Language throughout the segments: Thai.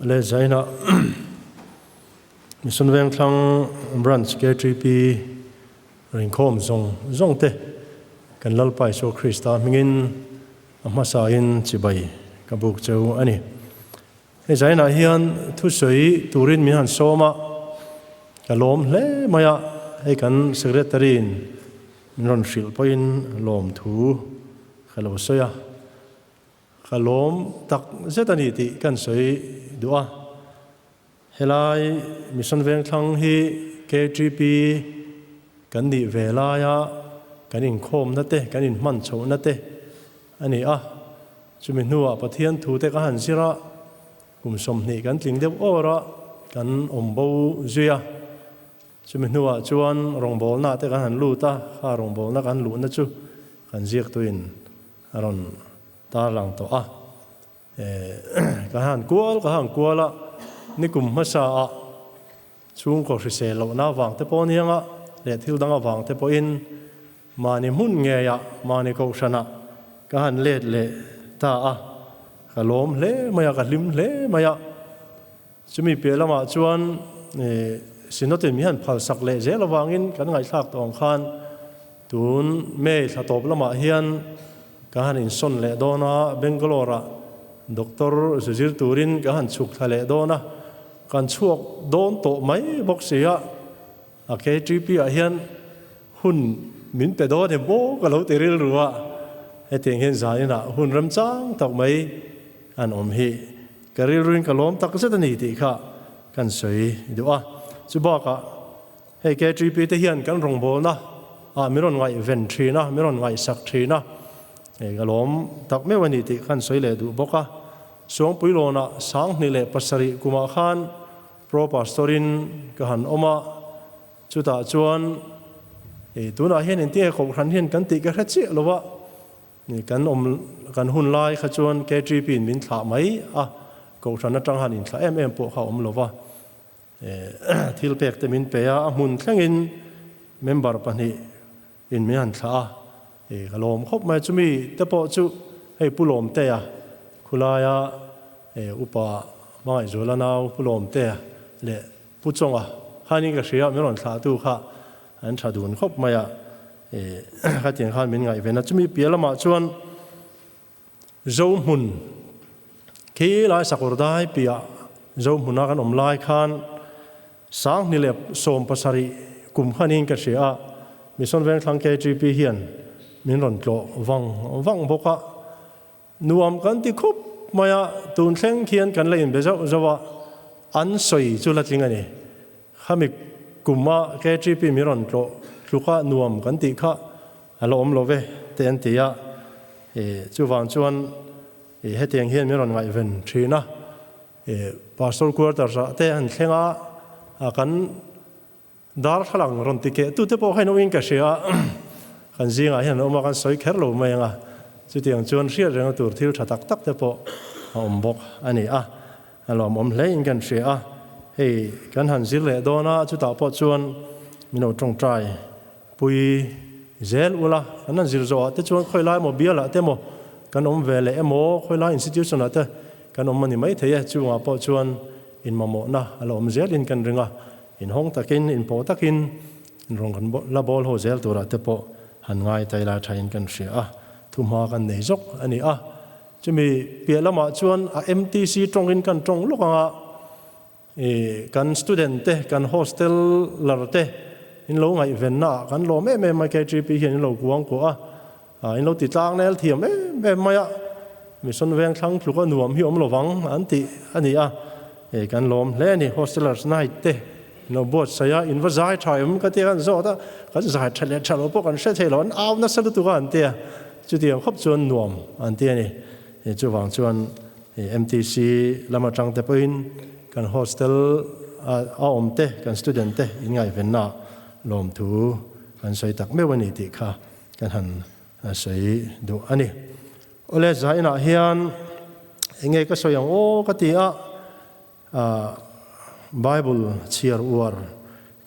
le zaina mission veng thlang branch K3P ring khom zong te kan lalpai so Krista mingin amasa in chibai kabuk cheu ani he zaina hian thu soi turin mi han soma kalom hle maya he kan secretary in ron shil poin lom thu khalo soya khalom tak zetani ti kan soi dua helai mission veng thlang hi K3P kan ni velaya kan in khom na te kan in man chho na te ani a chumi nuwa pathian thu te ka han sira kum som ni kan tling deuh ora kan ombo zuya chumi nuwa chuan rongbol na te kan han lu ta kha rongbol na kan lu na chu kan ziak tuin aron ta lang to a ka han kuala ni kum masa a chung ko se lo na wang te pon hianga le thil danga wang te po in mani mun nge ya mani ko sana ka han le ta a kalom le maya ka lim le maya chumi pelama chuan sinote mi han phal sak le zel wangin kan ngai thak tong khan tun me thatop lama hian ka han in son le dona Bangalore Dr. Sujir Turin ka han chuk thale dona kan chuak don to mai bok sia a K3P a hian hun min pe do ne bo ka lo te ril ruwa he teng hen zaina hun ram chang tok mai an om hi karil ruin kalom tak se tani ti kha kan soi duwa chuba ka he K3P te hian kan rong bol na a miron ngai ven thina miron ngai sak thina e kalom tak me wani ti kan soi le du boka song puilona sang ni le pasari kuma khan pro pastorin ka han oma chuta chuan tuna hian in te ko khan hian kan ti ka khachi lowa ni kan hun lai kha chuan K3P min thla mai a ko thana tang han in thla em po kha om lowa thil pek te min pe a mun thlangin member pani in mi han thla kalom khop mai chumi te po chu hei pulom te a khulaya upa mai zolanau pulom te le puchonga hani ka ria meron thla tu kha an thadun khop maya kha tiang khan min ngai vena chumi pialama chuan zo mun khi lai sakurdai pia zo muna kan omlai khan sang ni le som pasari kum khanin ka ria mission veng thlang K3P hian min ron tlo wang boka nuam kan ti khop maya tun thleng khian kan lein bezo zawa an soi chula tlingani khami kuma K3P miron tlo tluka nuam kan ti kha alom love te an tia chuwang chuan heteng hian miron ngai ven thina pastor quarter sa te an thlenga kan dar khalang ron ti ke tu te po haino in ka sia kan zinga hian oma kan soi kher lo mai nga chu tiang chuan ria reng tur thil tha tak tak te po om bok ani a alom om hle in kan sia hei kan han zil le dona chu ta po chuan mino tong trai pui zel ula kan han zil zo te chuan khoi lai mo biala te mo kan om vele emo khoi lai institution ate kan om mani mai thei chu nga po chuan in mamo na alom zel in kan ringa in hong takin in po takin in rong kan la bol ho zel tura te po han ngai taila thain kan sia thuma kan nei zok ani a chumi pialama chuan a MTC tongin kan tong lokanga kan student te kan hostel lar te in lo ngai venna kan lo me mai K3P hian in lo kuang ko in lo ti tlang nel thiam me maya mission veng thlang thluka nuam hi om lo wang anti ani a kan lom hle ni hostelers night te no bot saya in vazai thaim ka te kan zo ta kan zai thale thalo po kan se thelon aw na salu tu kan te chu tiang khop chuan nuam an te ni chu wang chuan MTC lama tang te poin kan hostel a om te kan student te in ngai venna lom thu kan soi tak me wani ti kha kan han soi do ani ole zaina hian enge ka soyang o ka ti a Bible chiar war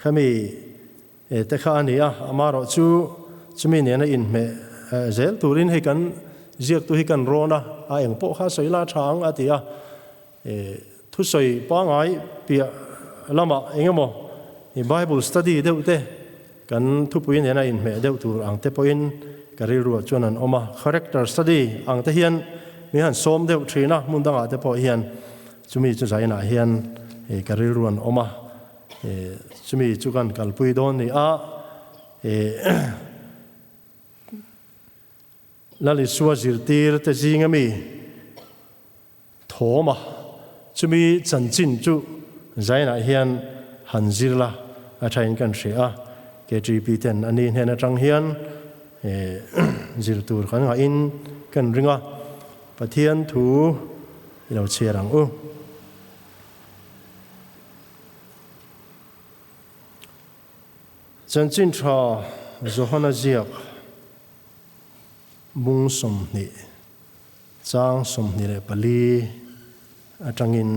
khami te kha ani a amaro chu chumi ne na in me zel turin he kan ziak tu hi kan rona a eng po kha soila thang atia ทุสอยป้างไงเปียละมาเองมั้งBible study เดี๋ยวเต้กันทุบวินเห็นอินเมเดี๋ยวตัวอังเตปอินการิรัวจวนนั้นออกมา character study อังเตเฮียนมีหันส้มเดี๋ยวทรีนะมุนดังอาเตปเฮียนจุมีจุใจน่ะเฮียนการิรัวนออกมาจุมีจุกันกัลปุยโดนนี่แล้วลิสัวจิรตีร์เตจิงมีโถมาจุมีจันจินจุใจน่ะเฮียนหันจิรละอาชัยกันเสียเกจีปีเทนอันนี้เห็นจังเฮียนจิรตูร์ขันหาอินกันริงปะเทียนถูเราเชียรังจันจินชาโจฮันเจียกมุงสมนิจางสมนิเลปลีอาจังอิน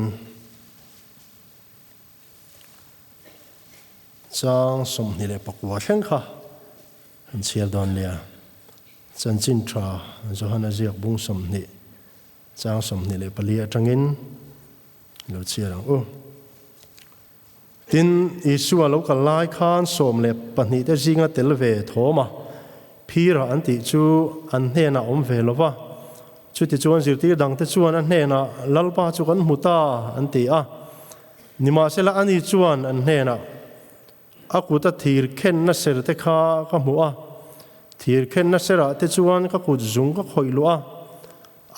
จางสมนิเลปกวาเชงค่ะอันเชียร์ดอนเลียจันจินชาโจฮันเจียกมุงสมนิจางสมนิเลปลีอาจังอินเราเชียรังทินอิสุอาลูกไลขานสมเลปนิเตจิงาเตลเวโทมาพีระอันติจูอันเฮน่าอมเวลวะจุดที่จวนสิที่ดังที่จวนอันเฮน่าลัลปาจูกันมุตาอันตินิมาเสละอันนี้จวนอันเฮน่าอากุตัดทีร์เข็นนัสเสรเตข้าก็มัวทีร์เข็นนัสเสระที่จวนก็กุดจุงก็คอยลัว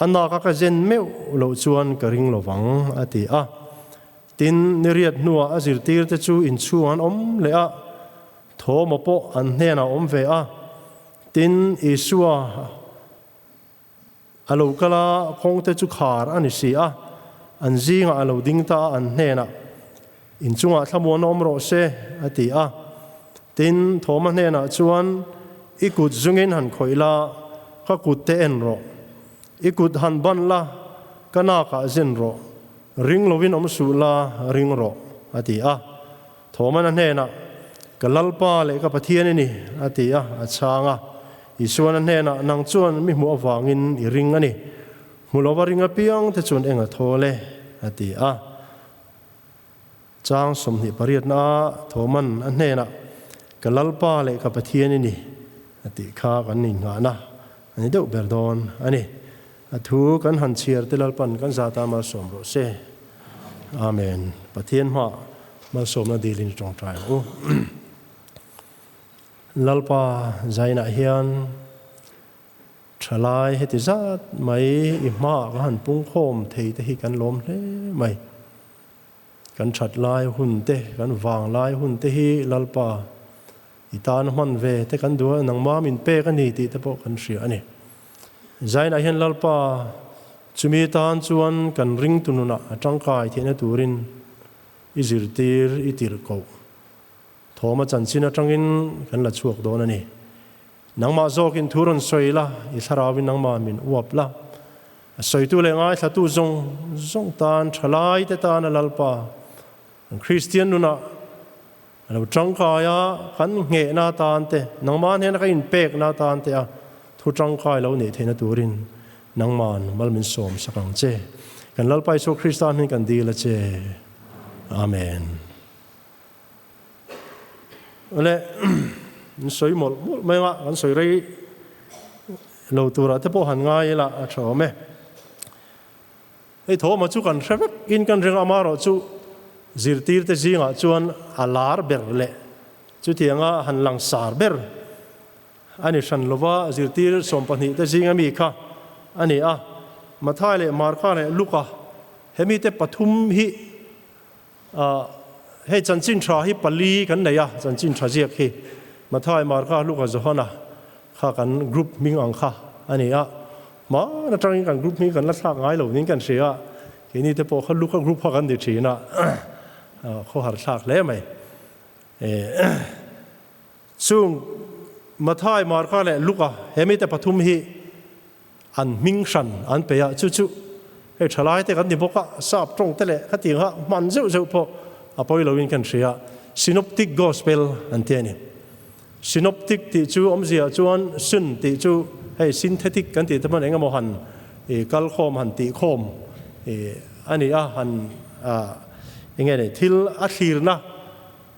อันนักก็เจนเมวเราจวนกระริงระวังอันติทินนิริยนัวอาจิรตีร์ที่จูอินชวนอมเลยโทมปออันเฮน่าอมเวทินอิสัวอาลูกลาคงเตจุขารอันนี้สิอันจีงอาลูดิ้งตาอันเฮน่ะอินจุงอาทำวนอมโรเซอติทินโทมันเฮน่ะชวนอีกุดจุงินหันคอยลาก็กุดเตนโรอีกุดหันบันละก็น่าก็เจนโรริงโลวินอมสุลาริงโรอติโทมันเฮน่ะก็ลัลปาเลยก็ปะเทียนนี่อติอาชางอิส่วนนั้นเน่ะนางจวนมีหัววางินอีริงอันนี้หัววาริงอพิยังที่จวนเองโทเลอติจางสมนิปริยนาโทมันอันเน่ะกัลลปาเลยกับปะเทียนนี่อติข้ากันนี่งานะอันนี้เด็กเบรดอนอันนี้ทูกันหันเชียร์ที่ลัลปันกันซาตามาสมโรเซอาเมนปะเทียนมาสมนาดีลินจงใจลัลปาใจน่ะเฮียนฉลายเหตุจัดไม่อิมาก็หันปุ้งโคมเทยที่กันล้มเลยไม่กันฉัดลายหุ่นเตะกันวางลายหุ่นเตะฮีลัลปาอีตานมันเวแต่กันดูนังมามินเป้กันนี่ติตะโปกันเสียนี่ใจน่ะเฮียนลัลปาจุมีตานจวนกันริงตุนุนะจังกายที่นตูรินอิจิรตีร์อิติรโกโทมาจันชินะจังอินกันละชวกโดนนี่นังมาโจกินทุรนสวยละอิสราวินนังมามินอวบละสวยตัวเลงไอ้สัตุจงตานฉลายแต่ตานลัลปาคริสเตียนนุนะเราจังกายกันเงะนาตานเตนังมาเนี่ยนักอินเปกนาตานเตทุจังกายเราเนี่ยเทนตูรินนังมันมัลมินสมสักครั้งเจกันลัลปาโชคริสตานกันดีละเจอาเมนเลยสวยหมดไม่ว่ากันสวยเลยเราตัวเราที่พอหันง่ายละชอบไหมไอ้โถมาจุกันใช่ไหมกินกันเรื่องอามาเราจุจิรตีร์แต่จริงจวนอาลาร์เบอร์เลยจุที่ยังหันหลังสาร์เบอร์อันนี้ฉันรู้ว่าจิรตีร์สมปนิแต่จริงมีค่ะอันนี้มาท้ายเลยมาร์ค่าเลยลูกเฮมีแต่ปฐุมฮิให้จันจินชาให้ปลีกันไหนจันจินชาเจียกให้มาท้ายมาร์ค่าลูกจะหันข้ากันกรุ๊ปมิงอังค่ะอันนี้มาแล้วจังกันกรุ๊ปมิงกันลักษณะง่ายเหล่านี้กันเสียทีนี้แต่พอเขาลูกเขากรุ๊ปพอกันเดือดชีนะเขาหาฉากแล้วไหมซึ่งมาท้ายมาร์ค่าเลยลูกเฮมีแต่ปฐุมฮิอันมิงชันอันเปียจู่ให้ฉลาดแต่กันที่พวกทราบตรงแต่ละขัดยังมันเจ้าพอพอเราวินกันเสีย synoptic gospel อันเทียนี่ synoptic ที่จู่อมเสียจวนซึ่งที่จู่ให้ synthetic กันที่ทั้งหมดเองก็มหันกัลโคมหันติโคมอันนี้หัน nghe này thil akhir na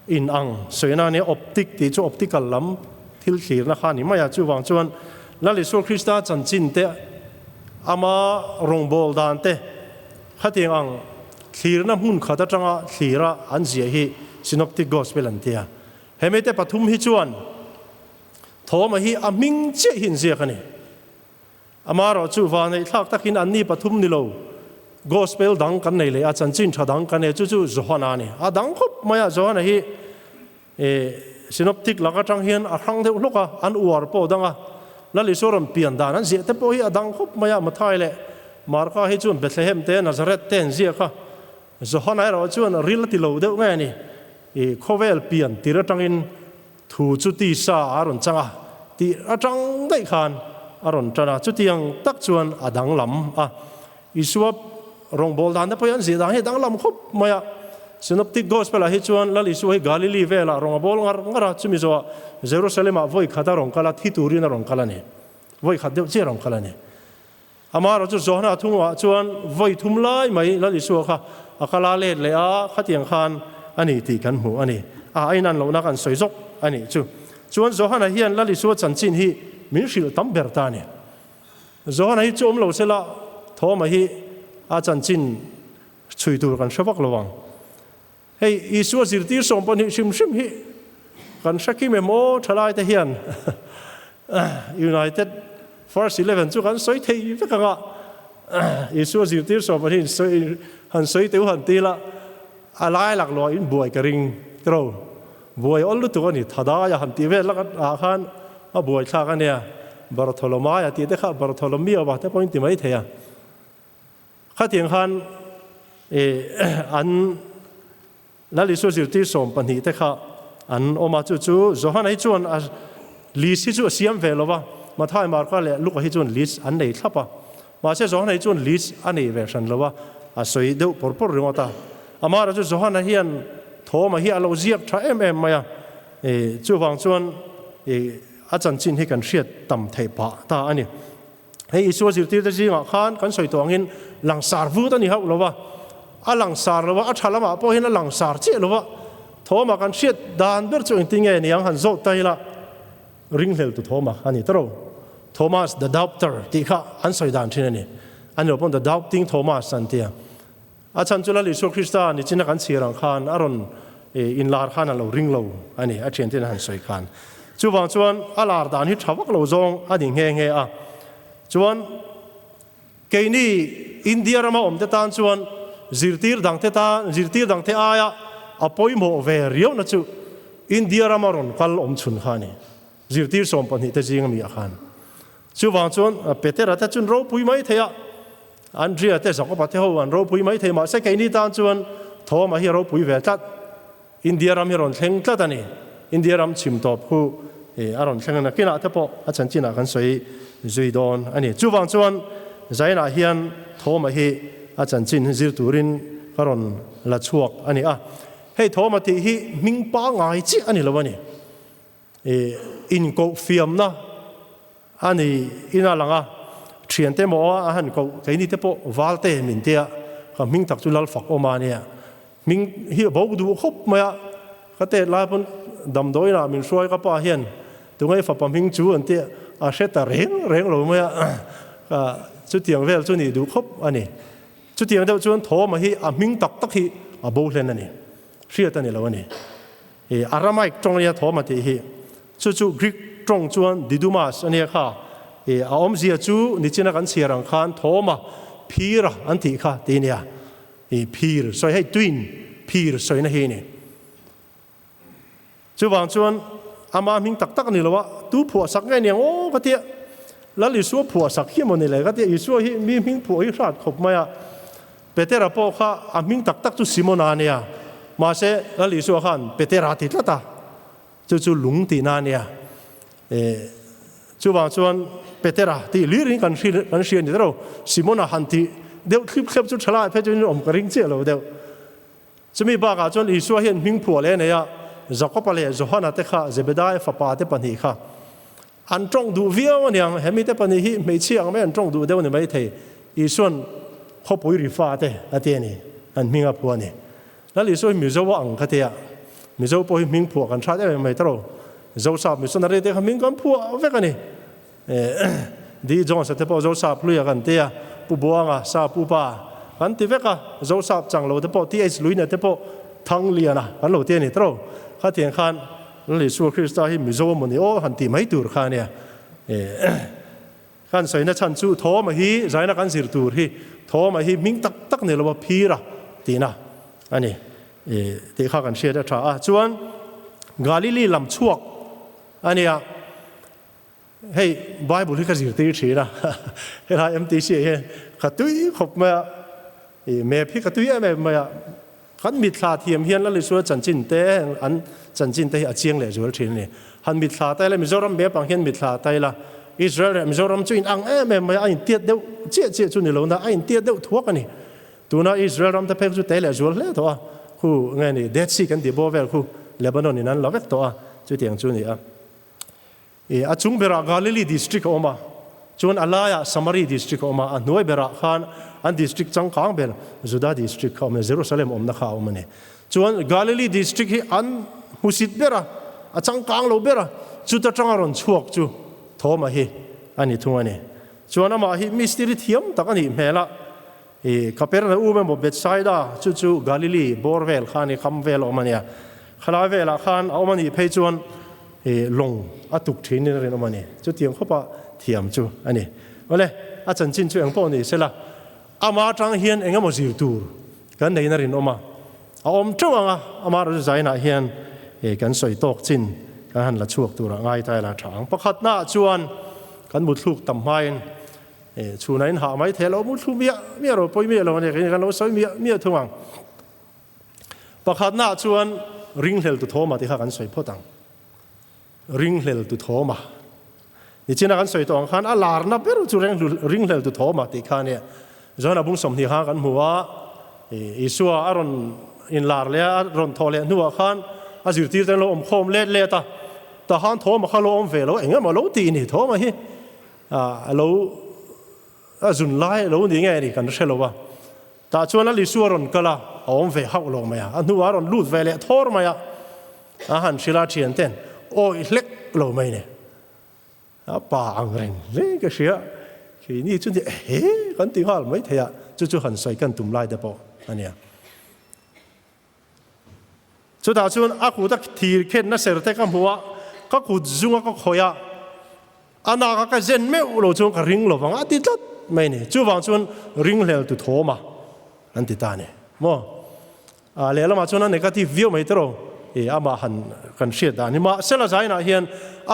in ang soi na ne optic ti chu optical lam thil khir na kha ni maya chu wang chuan la li so Krista chan chin te ama rong bol dan te khatiang ang khir na hun khata tanga khira an zia hi synoptic gospel an tia hemete pathum hi chuan thoma hi aming che hin zia khani amaro chu wa nei thak takin anni pathum ni lo gospel dang kan nei le a chan chin tha dang kan e chu chu zohana ni a dang khop maya zohana hi synoptic laka tang hian a khang deuh hloka an uar po danga lali soram pian dan an zia te po hi a dang khop maya mathai le marka hi chuan Bethlehem te Nazareth ten zia kha zohana ro chuan ril ti lo deuh nge ni khovel pian tira tangin thu chu ti sa aron changa ti atang dai khan aron tana chu tiang tak chuan adang lam isuap rong bol dan po yan zidang he dang lam khop maya synoptic gospel hi chuan lali su hi Galilee vela rong bol ngara chumi zo Jerusalem a voi khata rong kala thi turin rong kala ne voi khat deuh che rong kala ne amaro chu zohna thungwa chuan voi thum lai mai lali su kha akala le le a khatiang khan ani ti kan mu ani ainan lo na kan soizok ani chu chuan zohana hian lali su chan chin hi min hril tam ber ta ne zohana hi chom lo sela thoma hi a chan chin chui tur kan shawak lowang hei isu zirtir som pon hi sim hi kan shaki me mo thalai te hian United First 11 chu kan soi thei ve kanga isu zirtir som pon hi soi han soi teu han ti la alai lak lo in buai ka ring tro buai ol tu ani thada ya han ti ve lak a khan a buai thla ka ne Bartolomai ti te kha Bartolomeo ba te point ti mai theya khatiang khan an lali so zirtir som pan hi te kha an oma chu chu zohan hi chuan a lis hi chu siam velova mathai mar ka le luk hi chuan lis an nei thlapa ma se zohan hi chuan lis ani version lova a soi deuh por ringota amara chu zohan hian thoma hi alo ziak tha maya chu wang chuan a chan chin hi kan hriat tam thei pa ta ani hei isu zirtir te jinga khan kan soi tawngin langsar vu tani hau lova a langsar lova a thalama po hin a langsar che lova thoma kan hriat dan ber chu intinge niang han zo taila ringlel tu thoma ani tro Thomas the doubter ti kha an soi dan thin ani an lo pon the doubting Thomas an tia a chan chula li so Krista ni china kan chirang khan aron in lar khan lo ring lo ani a chen tin han soi khan chu wang chuan alar dan hi thawak lo zong a ding nge a chuan keini India rama om te tan chuan zirtir dang te aya apoi mo ve riau na chu India rama ron kal om chun khani zirtir som pan hi te jing mi a khan chu wang chuan petera ta chun ro pui mai theya Andrea te sako pa te ho an ro pui mai the ma se keini tan chuan thoma hi ro pui ve tat India ram hi ron thleng tlat ani India ram chim top hu aron thleng na kina te po a chan china kan soi zui don ani chu wang chuan zaina hian thoma hi a chan chin zir turin karon la chuak ani hei thoma ti hi ming pa ngai chi ani lawani in ko fiam na ani ina langa thian te mo a han ko keini te po walte min te ka ming tak chu lal fak o ma ne ming hi bo du khop maya ka te la pon dam doina min suai ka pa hian tungai fa pam hing chu an te a seta reng lo maya ka chu tiang vel chu ni du khop ani chu tiang deuh chuan thoma hi a ming tak hi a bo hlen ani hriat ani lo ani Aramaic tong ya thoma ti hi chu Greek tong chuan Didumas ani kha a om zia chu ni china kan siarang khan thoma phira an ti kha ti nia phir soi hei twin phir soi na hi ni chu wang chuan ama ming tak ani lo wa tu phua sak ngai niang o ka ti lali su phua sak hi mo ni le ka ti isu hi mi ming phua hi rat khop maya petera po kha a ming tak chu simona nia ma se lali su khan petera ti tlata chu lung ti na nia chu wang chuan petera ti lirin kan hrian ni ro simona han ti deuh thlip chu thala phe chu om ka ring che lo deuh chumi ba ka chuan isu hian ming phua le neya Jacob le Johana te kha Zebedai fa pa te pani kha an trong du viau niang hemi te pani hi mei chiang me an trong du deuh ni mai thei isuan khopui ri fa te ate ni อันมิงอพัวนี่แล้วลิโซ่มิโซว่าอังคเตียมิโซพอมิงพัวกันชาติอะไรไม่ตรอโจซาบมิโซนาเรเตะมิงกันพัวเวกันนี่ดีจงสัตย์พอโจซาบลุยกันเตียปูบัวงาซาปูปากันที่เวกะโจซาบจังโลเตปอที่ไอซ์ลุยเนี่ยเตปอทั้งเลียนะกันโลเตียนี่ตรอข้าเทียนขันลิโซ่คริสต์ที่มิโซมันนี่โอ้หันตีไม่ตูร์ข้าเนี่ยกันใส่ในชั้นจู่ท้อมาฮีใจนักกันสิร์ตูร์ฮีท้อมาฮีมิงตักเนี่ยเราพีระตีนะอันนี้ที่ข้ากันเชื่อได้ท่าส่วนกาลิลีลำชวกอันนี้เฮ้ยไบเบิลที่กันสิร์ตีชีนะเฮ้ยMTCเฮ้ยขัดตุยขบมาเมพี่ขัดตุยเมมาขันมิตรลาเทียมเฮียนแล้วเลยส่วนจันจินเตะอันจันจินเตะอาเจียงเลยส่วนทีนี้ขันมิตรลาเตะเลยมิโซรัมเบบางเฮียนมิตรลาเตะละอิสราเอลมิโซรัมจุนอังเมมาไอ้เตี้ยเดียวเจี๊ยจุนนี่เรานะไอ้เตี้ยเดียวทั่วกันนี่ตัวนั้นอิสราเอลรัมตะเพ็กจุดเตะเลยส่วนเลยตัวคู่ไงนี่เดดซีกันที่บ่เวลคู่เลบานอนนี่นั้นเราเวกตัวจุดเตียงจุนนี่อาจุงเบรากาลิลีดิสตริกออกมาจนอลายาสมารีดิสตริกออกมาอันน้อยเบราขานอันดิสตริกจังกางเบลจุดาดิสตริกเขาเยรูซาเล็มอมนักข่าวมันเนี่ยจนกาลิลีดิสตริกที่อันฮุสิตเบราจังกางโลเบราจุดจังอารอนชวกจูโทมาฮีอันนี้ทุ่งอันนี้จนอามาฮีมิสติริเทียมตักอันนี้เมล่าข้าเปิดในอูเมบเบตไซด้าจู่กาลิลีบอร์เวลขานคำเวลออกมาเนี่ยขลาเวลขานเอามันนี่เพจวนลงอัตุกทีนี่เรื่องมันนี่จุดเทียมเขาปะเทียมจู่อันนี้ว่าเลยอาจารย์จินจู่เองพอนี่เสร็จละอามาจังเฮียนเองก็มาสิวตูกันในนั่นเรื่องออกมาเอาอมจ้างอามาเราจะใจน่ะเฮียนกันสวยตกจินกันหันละชวกตัวละง่ายใจละฉางประคัดหน้าจวนกันมุดลูกต่ำไม้ชูนั้นหาไม่เทเรามุดลูกเมียเราปอยเมียเราเนี่ยกันเราใช้เมียทุ่งประคัดหน้าจวนริงเฮลตุโทมาที่ข้ากันสวยพ่อตังริงเฮลตุโทมานี่จีน่ากันสวยตัวขันอาลาร์นับเปรูจูริงเฮลตุโทมาที่ข้าเนี่ยจนอาบุ้งสมที่ข้ากันหัวอิสัวอารอนอินลาร์เลียอารอนทอเลียนัวขันอาจิตที่เต็มโลอมโคมเล็ดเล็ดแต่ขันโทมาข้าโลอมเวลเองก็มาโลตีนี่โทมาฮีโลจุนไล่โลนี่ไงนี่กันเชื่อโลว่าแต่ชวนนั้นลิสัวรอนก็ละอมเวหักลงมาอ่ะนัวอารอนลูดเวลทอร์มาอ่ะอาหารศิลาเชียนเต้นโอ้ยเล็กโลไม่เนี่ยป่าอังเริงเล็กก็เสียคือนี่จุดที่กันตีข้าไม่เทียจู่ๆหันใส่กันตุ่มไล่เดปออันเนี้ยสุดท้ายชวนอากูตักทีเข็นนักเสด็จกันหัวก็กูจุงก็คอยอันนั้นก็เจนไม่รู้จงก็ริงหลบวังอาทิตย์ไม่เนี่ยจู่วังชวนริงเหลวตุโทมาอันติดตาเนี่ยมั้งเลี้ยงมาชวนนั้นเนี่ยก็ที่วิวไม่ตรงอามาหันกันเสียดานี่มาเสร็จแล้วนะเฮียน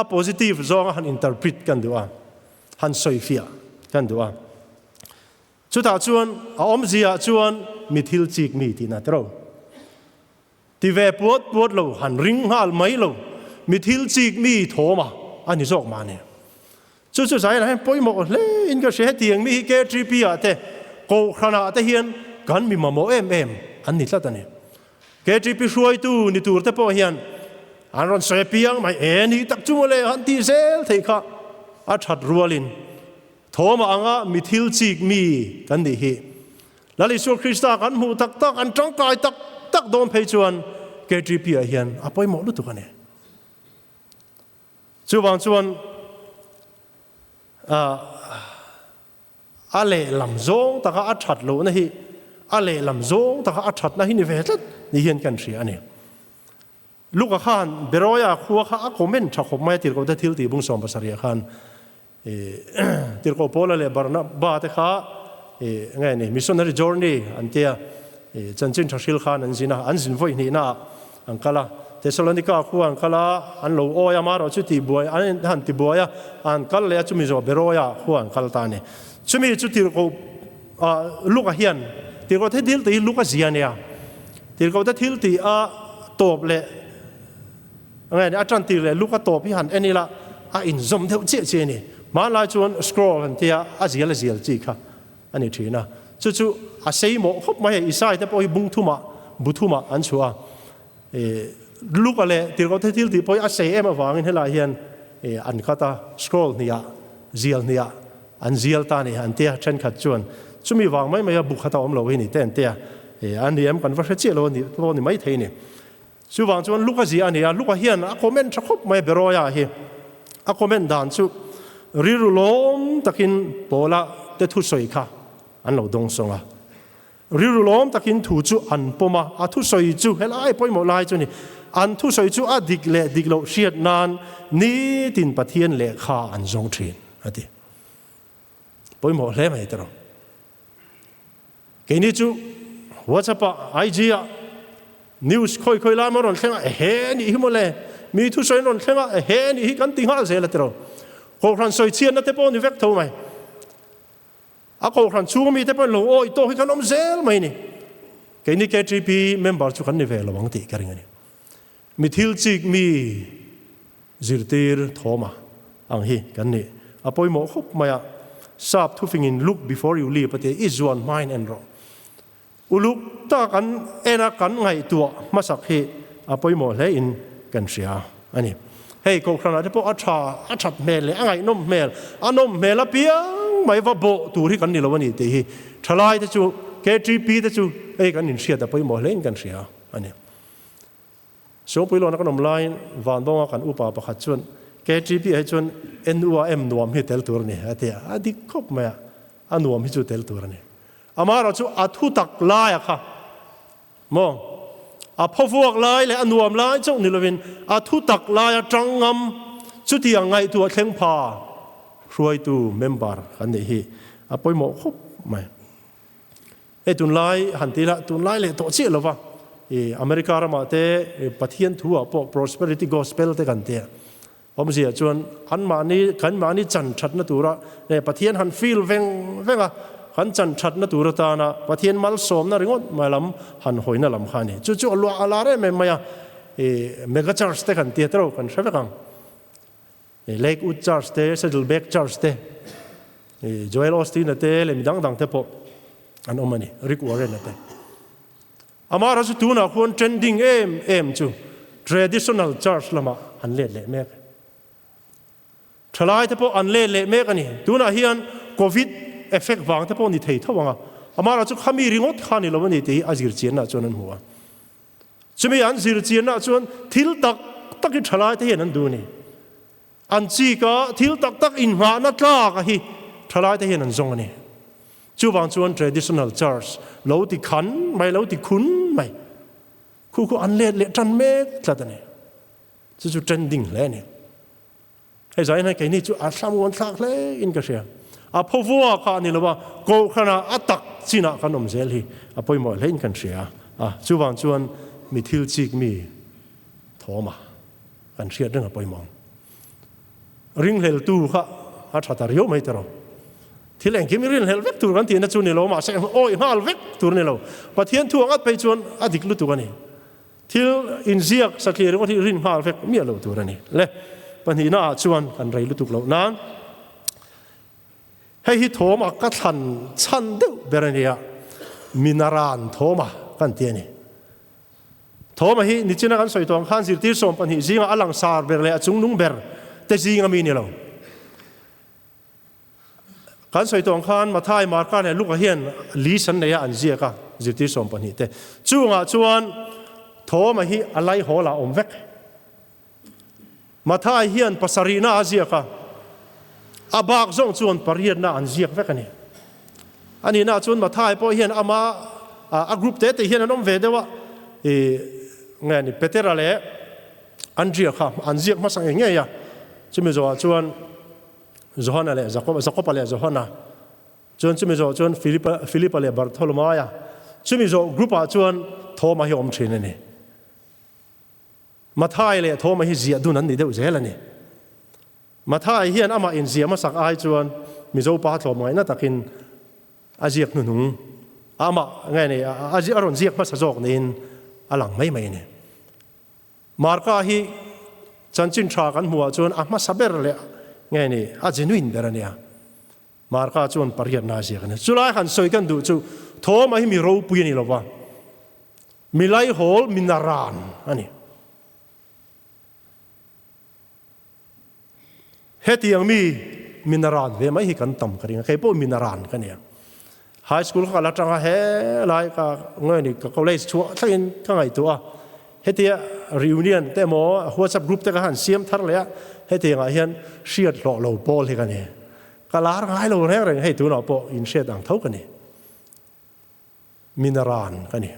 โพซิทีฟจงหันอินเตอร์พริตกันดูหันสอยฟิอากันดูสุดท้ายชวนอมเสียชวนมิทิลจิกมีที่นั่นตรงที่เวปวดเราหันริงหันไม่เรามิทิลจิกมีโทมาอันนี้จอกมาเนี่ยจู่ๆใส่นะปอยหมดเลยอินก็เสียเตียงมีเกจีพีอะแต่โกขนาดแต่เฮียนกันมีมาโมเอ็มอันนี้ละตอนนี้เกจีพีช่วยตู้นี่ตัวแต่พอเฮียนอันนั้นเสียเปียงไม่นี่ตักจุ่มเลยอันที่เซลที่ข้าอัดชัดรัวลินโทมาอ่ะมิทิลจิกมีกันดีฮีแล้วลิสุคริสต์กันหูตักอันจังกายตักโดนเพจวนเกจีพีเฮียนปอยหมดรู้ตัวกันเนี่ยจู่บางส่วนอะไรลำโจงตะก้าอัดชัดโลนะฮีอะไรลำโจงตะก้าอัดชัดนะฮีนี่เวทนี่เห็นกันเสียเนี่ยลูกข้านเบรอยาขัวข้าคอมเมนต์ชักขบไม่ติดกับเทิลตีบุ้งสมภาษาเรียขันติดกับโพลเลยบาร์นับบาเตข้าไงนี่มิชชันนารีจอร์นี่อันเดียจันจินชักชิลขันอันสินะอันสินไว้นี่นะอังกาลาเทสโลนิกาขัวอังกาลาอันโลโอยามาเราชุดที่บัวอันหันที่บัวยอันกาลเลยจุมิโซเบรอยาขัวอังกาลตานี่จุมิจุดที่กับลูกเฮียนที่กับเทิลตีลูกเสียเนี่ยที่กับเทิลตีตบเลยไงอาจารย์ตีเลยลูกตบพี่หันอันนี้ละอินซอมเท่าเจี๊ยนี่มาลายชวนสครอลกันที่เสียเลยเสียจีค่ะอันนี้ทีนะจู่ๆเสียหมดพบมาอีสายแต่พอบุ้งทุ่มาบุทุ่มาอันชัวลูกอะไรที่เขาเที่ยวที่พอเสียมาฟังให้ลายเฮียนอันข้าตาสครอลเนี่ยเสียเนี่ยอันเสียตาเนี่ยอันเตี้ยเช่นขัดชวนจุมีวางไม่บุกขัดอมเราเห็นนี่เตี้ย อันนี้มันกันว่าเชื่อเรานี่ตัวนี้ไม่เท่นี่ช่วงจวนลูกจีอันนี้ลูกเฮียนคอมเมนต์ชักคบไม่เบรอยาเฮคอมเมนต์ด่านชุริรุล้มตะกินโปละเตทุสอยค่ะอันเราดงสงอ่ะริรุล้มตะกินถูจูอันปมาทุสอยจูเฮลัยปอยหมดลายจูนี่อันทุสอยจูดิกเล่ดิกโลเชียดนานนี่ตินปะเทียนเล่ข้าอันจงเทรนอะดิปอยหมดเล่ไม่ตรอเกนี่จูว่าจะปะไอจีอะนิวส์ค่อยๆลามารอนเข่งเฮนี่ฮิโมเล่มีทุสอยรอนเข่งเฮนี่ฮิกันติงหาเซลตรอโคครันสอยเชียนนั่นเตปอนี่เวกเท่าไหมโคครันชูมีเตปอนโลโอ้ยโตฮิกันอมเซลไหมนี่เกนี่KGBเมมเบอร์ชูกันนี่เวลวังตีกันอย่างนี้มีทิลจิกมีจิรตีร์โทมาอังฮีกันนี่ปอยหมอคบมาทราบทุกสิ่ง look before you leave ประเดี๋ยว is one mind and wrong อุลุกตากันนักกันไงตัวมาสักเหตุปอยหมอเลยอินกันเสียอันนี้เฮ้ยโคครันที่พวกอัชเมลเลยไงนมเมลนมเมลเปียงไม่ว่าโบตัวที่กันนี่เราวันนี้ที่ทลายที่จูKGBที่จูเฮ้ยกันอินเสียแต่ปอยหมอเลยอินกันเสียอันนี้ช่วงปีหลังนักนมไลน์วันบ้างกันอุปาประคัตชวนKGB ให้ชวน NUM นวมให้เตลตัวนี่เดียดิคบมาอันนวมให้จูเตลตัวนี่อามาเราจูอัทุตักลายอะค่ะมองพอพวกลายเลยอันนวมลายจ้องนี่เราเป็นอัทุตักลายจังงำจุดที่ยังไงตัวเข่งพาช่วยตัวเมมเบอร์กันนี่ฮีปอยหมอคบมาตุนลายหันตีละตุนลายเลยตัวเชี่ยหรอวะอเมริกาเรามาเตะปะเทียนทัวพวก prosperity gospel เตะกันเตะผมเสียจวนขันมานี่จันชัดนะตัวละเนี่ยปะเทียนหันฟีลเวงอ่ะขันจันชัดนะตัวละตานะปะเทียนมัลสมนะริงๆมาลำหันหอยนะลำขานี่จู่ๆลัวอะไรไม่มาเมกะชาร์สเตะกันเตะตัวกันใช่ไหมกันเลกอุดชาร์สเตะเซดลเบกชาร์สเตะโจเอลออสตินเตะเลยมีดังเตะพออันอมันนี่ริกวอร์เรนเตะอามาเราจะตัวน่ะควร trending เอ็มจู่ traditional church ละมาอันเล่เมกทลายเตะพออันเล่เมกนี่ตัวน่ะเฮียนโควิดเอฟเฟกต์วางเตะพอนี่เที่ยววังอามาเราจะขมีริงอดขานี่เราวันนี้ที่อาจิรเจียนน่ะจวนนั้นหัวจะไม่อันจิรเจียนน่ะจวนทิลตักที่ทลายเที่ยนั้นดูนี่อันจีก็ทิลตักอินหานักลากะฮีทลายเที่ยนั้นจงนี่จู่บางส่วน traditional church เราติขันไม่เราติคุ้นไม่คู่อันเล่จันเมกละแต่เนี่ยจู่ trending เลยเนี่ยไอ้ใจนั่นแค่นี้จู่อาสามวันสักเลยอินก็เสียพอวัวข้านี่เราว่าโกขณะอัตักจีน่าขนมเซลฮีพอหมดเลยอินกันเสียจู่บางส่วนมีทิลจิกมีโทมากันเสียเรื่องพอหมดริงเฮลตูข้าชัตตาริโอไม่ตรอที่แหล่งกิมรินเฮลเวกตัวกันที่นั่นชวนนี่เรามาเสกโอ้ยฮัลเวกตัวนี่เราปะเทียนทัวงัดไปชวนอดีตลุตัวกันนี่ที่อินเซียสักเรื่องที่รินฮัลเวกมีอะไรตัวนี่เลยปัญหาหน้าชวนกันไรลุตัวเรานั้นให้ฮิโทมากัทันชันเดเบรเนียมินารานโทมากันเตียนี่โทมาฮินิจินักันสอยตัวขันสิที่สมปัญหาจิงอลังซาร์เบรเลยจุงนุ่งเบรแต่จิงมีนี่เราการสอยตัวขันมาท้ายมาร์กันเนี่ยลูกเฮียนลีสันเนี่ยอันเจียกันสิที่สมปัญหาแต่จู่งาชวนโทมาฮิอะไรหัวละอมเวกมาท้ายเฮียนภาษารีน่าเจียกันอาบากจงชวนปริยนาอันเจียกเวกันนี่อันนี้น่าชวนมาท้ายพอเฮียนอามากรุ๊ปเตะเฮียนน้องเวเดว่าไงนี่เปเตอร์อะไรอันเจียกค่ะอันเจียกมาสั่งยังไงอ่ะจะมีชวนจอห์นอะไรจะก็ไปเลยจอห์นนะชวนชวนฟิลิปอะไรบาร์โทโลมายาจะมีกรุ๊ปชวนโทมาให้อมเทรนนี่มาท้ายเลยโทมาให้เจียดูนั้นนี่เดี๋ยวเจริญนี่มาท้ายเฮียนอามาอินเซียมาสักไอจวนมิโซปาทลมไงน่าตะกินอาเจียกหนุ่งอามาไงนี่อาเจียอารอนเจียกมาสะจอกนี่อลังไม่เนี่ยมาร์กาฮีจันจินชากันหัวจวนอามาสับเบอร์เลยไงนี่อาเจนุอินเบอร์เนี่ยมาร์กาจวนปริยัตินาเจียกันจุลายขันสวยกันดูจู่โทมาให้มีรูปุยนี่หรอวะมีไลโฮลมินารานอันนี้เฮตียังมีมินารานเวไม่ให้กันต่ำกันยังใครพวกมินารานกันเนี่ย high school ka la tanga he lai ka ngoi ni ka college chu thain ka ngai tu a hetia reunion te mo WhatsApp group te ka han siam thar le hetia nga hian shiat lo pol he ka ni ka lar ngai lo reng hei tu no po in shet ang thau ka ni minaran ka ni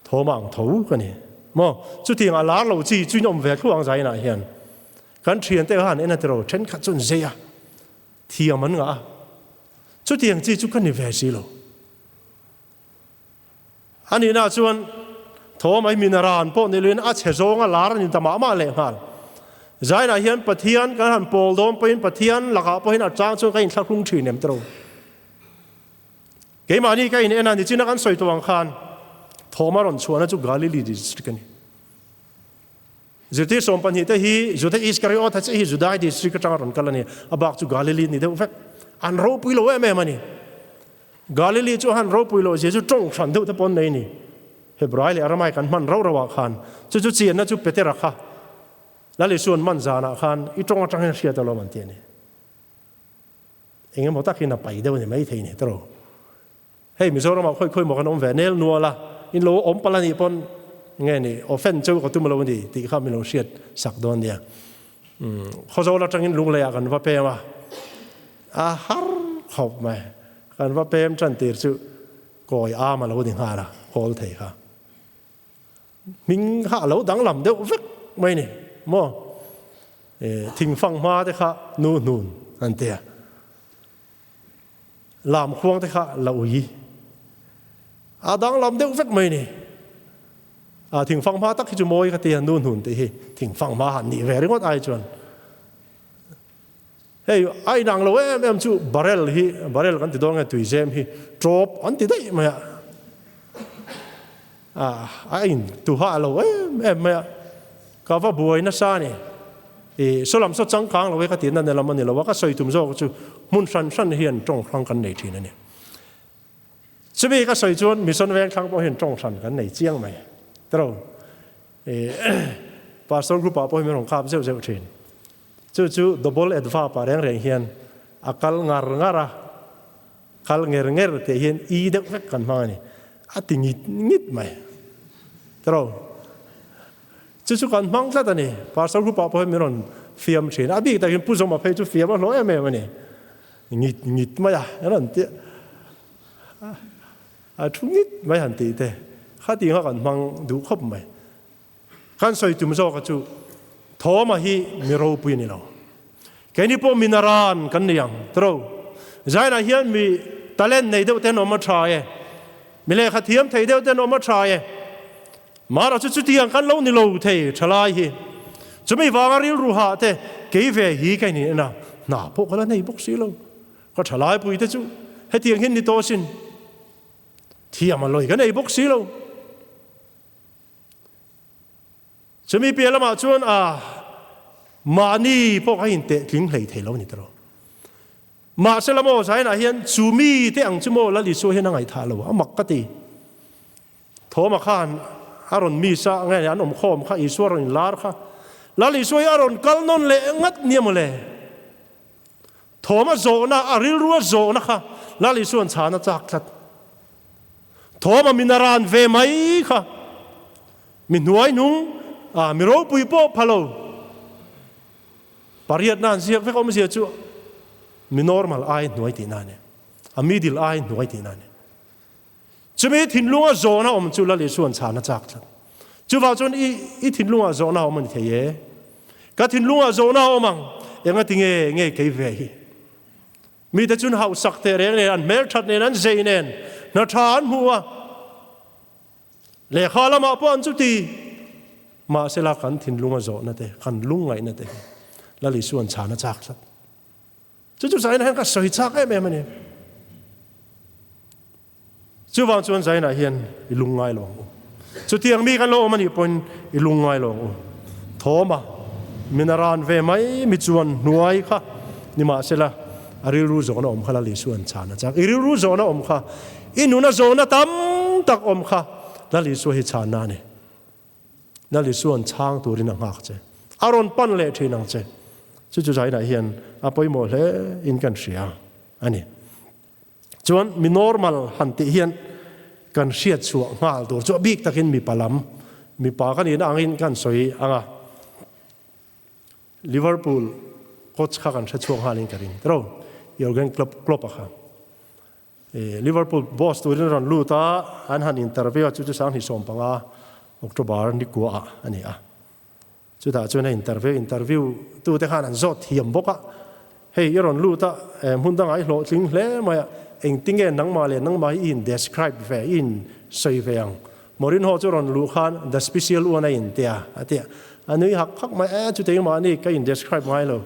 thomang thau ka ni mo chu ti nga lar lo chi chu nyom ve khuang zai na hian kan thian te han ena tero chen kha chun zeya thiam man nga chu tiang chi chu kan ni ve si lo ani na chuan thomai minaran po ni lin a che zonga lar ni tama ma le ngal zai na hian pathian kan han pol dom pain pathian laka po hin a chang chu kain thlakung thi nem tro ke mani ka in ena ni china kan soi tawang khan thoma ron chuana chu Galilee district ani zirti som pan hi te hi juda Iskariot ha hi Judai district tang ron kalani abak chu Galilee ni de fek an ro puilo em mani Galilee chu han ro puilo je chu tong than du te pon nei ni Hebrai le Aramai kan man ro rawa khan chu chian na chu petera kha lali suan man zana khan I tong atang sia ta lo man ti ni engem mo takin na pai de ni mai thei ni tro hei Mizoram ma khoi mo kan om venel nuala in lo om palani pon nghe ni offen chu ko tu malo ni ti kha mi lo siat sak don dia kho la tang in lung le kan va pe ma a har khop mai kan va pem chan tir chu koi a ma lo ding ha la kol thei kha minh ha lo dang lam de vek mai ni mo thing phang ma te kha nu nun an te làm khuang te kha lo yi a dang lam de vek mai ni a thing phang ma tak chu moi kha te nu nun te hi thing phang ma han ni ve ringot ai chuan hey ai nang lo em chu barrel kan ti dong e tui jem hi drop an ti dai ma ai tu ha lo em ma ka va buai na sa ni solam so chang kang lo ka ti na ne lam ni lo wa ka soi tum zo chu mun san hian tong khang kan nei thi na ni chumi ka soi chuan mission veng khang po hian tong san kan nei chiang mai tro pastor group pa po mi rong khap zeu thin chu double adva pa reng hian akal ngara kal nger te hian I de vek kan ma ni ati ngit mai tro chu kan mang tla ta ni pastor group pa po mi ron fiam thin abi ta hin pu zo ma phe chu fiam lo em em ni ngit ma ya ran ti a thu ngit mai han ti te kha ti nga kan mang du khop mai kan soi tum zo ka chu thoma hi mi ro pui ni lo ke ni po minaran kan niang tro zaina hian mi talent nei de te no ma tha e mi le kha thiam thei de te no ma tha e mara chu tiang kan lo ni lo thei thalai hi chumi wanga ril ru ha te ke ve hi kai ni na po kala nei bok si lo ka thalai pui te chu he tiang hin ni to sin thiam loi ka nei bok si lo chumi pe lama chuan ma ni po ka hin te tling hlei thei lo ni tro ma selamo sai na hian chumi te ang chumo la li so hian ngai tha lo amak ka ti thoma khan aron mi sa ngai an om khom kha iswar in lar kha la li so aron kal non le ngat niam le thoma zona aril ruwa zona kha la li suan chana chak thlat thoma minaran ve mai kha min nuai nung mi ro pui po phalo pariat nan siak ve kom sia chu mi normal ai nuai ti na ne a middle ai nuai ti na ne chumi thin lunga zona om chu la le suan chana chak thlat chu wa chon I thin lunga zona om ni theye ka thin lunga zona omang enga tinge nge ke ve hi mi ta chun hau sak te reng ne an mel that ne an zai nen na than huwa le khala ma po an chu ti ma se la kan thin lunga zona te kan lungai na te la li suan chana chak thlat chu sai na ka soi chak em em ni chu wang chuan zai na hian I lungai lo chu tiang mi kan lo mani pon I lungai lo thoma minaran ve mai mi chuan nuai kha ni ma se la aril ru zona om khala li suan chana chak iril ru zona om kha inuna zona tam tak om kha la li so hi chana ne na li suan chang turin ang hak che aron pan le thinang che chu zai na hian apoi mo le in kan sia ani chuan mi normal han ti hian kan hriat chuak ngal tur chu bik takin mi palam mi pa kan in angin kan soi anga Liverpool coach kha kan chuak halin karin tro Jurgen Klopp kha Liverpool boss turin ran luta an han interview chu sang hi som panga October ni kwa ani a chu ta chu na interview tu te khan an zot hiam boka hey yaron luta mun dang ai lo tling hle ma eng tinge nang ma le nang ma in describe ve in sei veang morin ho chu ron lu khan the special one in tia atia anui hak khak ma chu te ma ni ka in describe mai lo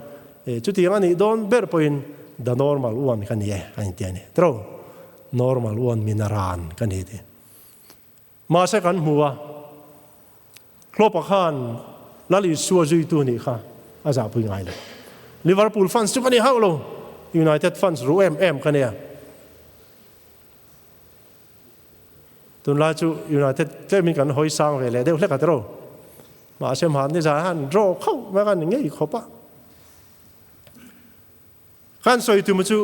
chu ti ani don ber point the normal one kan ye kan tia ni tro normal one minaran kan he te ma se kan huwa Klopp khan lali suwa zui tu ni kha aza pui ngai le Liverpool fans chu kan hau lo United fans ru em kan ya tun la chu United ke min kan hoi sang ve le deu hle ka tro ma sem han ni za han draw khau ma kan ngai khopa kan soi tu mu chu